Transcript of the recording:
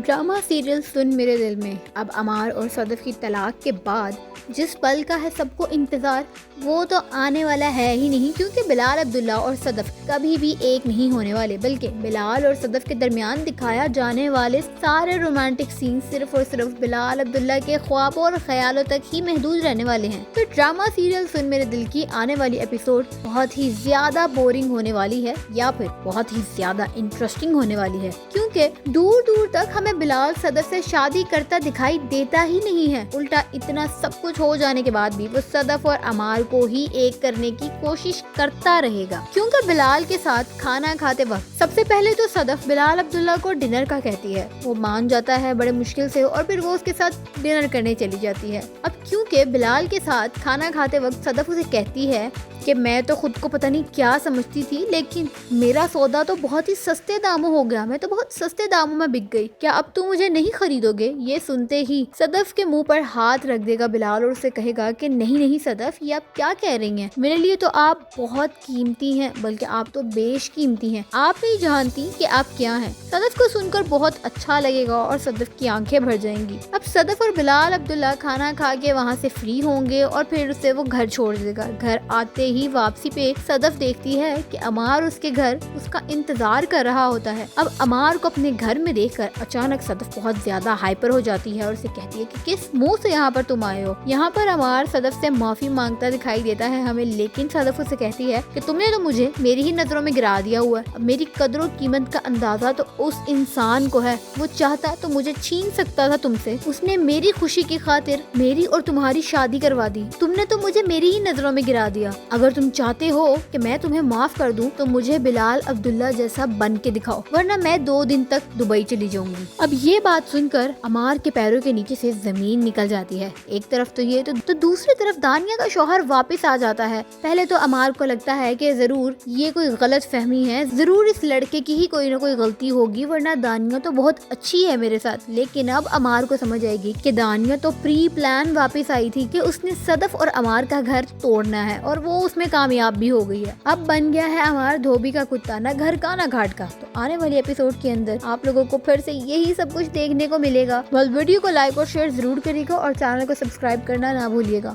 Drama serial सुन मेरे दिल में अब अमार और सदफ की तलाक के बाद जिस पल का है सबको इंतज़ार, वो तो आने वाला है ही नहीं, क्योंकि बिलाल अब्दुल्ला और सदफ कभी भी एक नहीं होने वाले, बल्कि बिलाल और सदफ के दरमियान दिखाया जाने वाले सारे रोमांटिक सीन सिर्फ और सिर्फ बिलाल अब्दुल्ला के ख्वाबों और ख्यालों तक ही महदूद रहने वाले हैं। तो ड्रामा सीरियल सुन मेरे दिल की आने वाली एपिसोड बहुत ही ज्यादा बोरिंग होने वाली है या फिर बहुत ही ज्यादा इंटरेस्टिंग होने वाली है, क्योंकि दूर दूर तक हमें बिलाल सदफ से शादी करता दिखाई देता ही नहीं है। उल्टा इतना सब कुछ हो जाने के बाद भी वो सदफ और अमार को ही एक करने की कोशिश करता रहेगा, क्योंकि बिलाल के साथ खाना खाते वक्त सबसे पहले तो सदफ बिलाल अब्दुल्ला को डिनर का कहती है, वो मान जाता है बड़े मुश्किल से और फिर वो उसके साथ डिनर करने चली जाती है। अब क्योंकि बिलाल के साथ खाना खाते वक्त सदफ उसे कहती है कि मैं तो खुद को पता नहीं क्या समझती थी, लेकिन मेरा सौदा तो बहुत ही सस्ते दामों हो गया, मैं तो बहुत सस्ते दामों में बिक गई, क्या अब तुम मुझे नहीं खरीदोगे? ये सुनते ही सदफ के मुंह पर हाथ रख देगा बिलाल और उसे कहेगा कि नहीं नहीं सदफ, ये आप क्या कह रही हैं, मेरे लिए तो आप बहुत कीमती हैं, बल्कि आप तो बेशकीमती हैं, आप नहीं जानती कि आप क्या हैं। सदफ को सुनकर बहुत अच्छा लगेगा और सदफ की आंखें भर जाएंगी। अब सदफ और बिलाल अब्दुल्ला खाना खा के वहाँ से फ्री होंगे और फिर उसे वो घर छोड़ देगा। घर आते ही वापसी पे सदफ देखती है कि अमार उसके घर उसका इंतजार कर रहा होता है। अब अमार को अपने घर में देखकर अचानक सदफ बहुत ज्यादा हाइपर हो जाती है और उसे कहती है कि किस मुंह से यहाँ पर तुम आए हो। यहाँ पर अमार सदफ से माफी मांगता दिखाई देता है हमें, लेकिन सदफ उसे कहती है कि तुमने तो मुझे मेरी ही नजरों में गिरा दिया हुआ है, अब मेरी कदर और कीमत का अंदाजा तो उस इंसान को है, वो चाहता तो मुझे छीन सकता था तुमसे, उसने मेरी खुशी की खातिर मेरी और तुम्हारी शादी करवा दी, तुमने तो मुझे मेरी ही नजरों में गिरा दिया। अगर तुम चाहते हो कि मैं तुम्हें माफ कर दूं तो मुझे बिलाल अब्दुल्ला जैसा बन के दिखाओ, वरना मैं 2 दिन तक दुबई चली जाऊंगी। अब ये बात सुनकर अमार के पैरों के नीचे से जमीन निकल जाती है। एक तरफ तो ये तो दूसरी तरफ दानिया का शौहर वापस आ जाता है। पहले तो अमार को लगता है कि जरूर ये कोई गलत फहमी है, जरूर इस लड़के की ही कोई ना कोई गलती होगी, वरना दानिया तो बहुत अच्छी है मेरे साथ। लेकिन अब अमार को समझ आएगी कि दानिया तो प्री प्लान वापस आई थी कि उसने सदफ और अमार का घर तोड़ना है और वो उसमें कामयाब भी हो गई है। अब बन गया है अमार धोबी का कुत्ता, ना घर का ना घाट का। तो आने वाली एपिसोड के अंदर आप लोगों को फिर से यही सब कुछ देखने को मिलेगा। बस वीडियो को लाइक और शेयर जरूर करिएगा और चैनल को सब्सक्राइब करना ना भूलिएगा।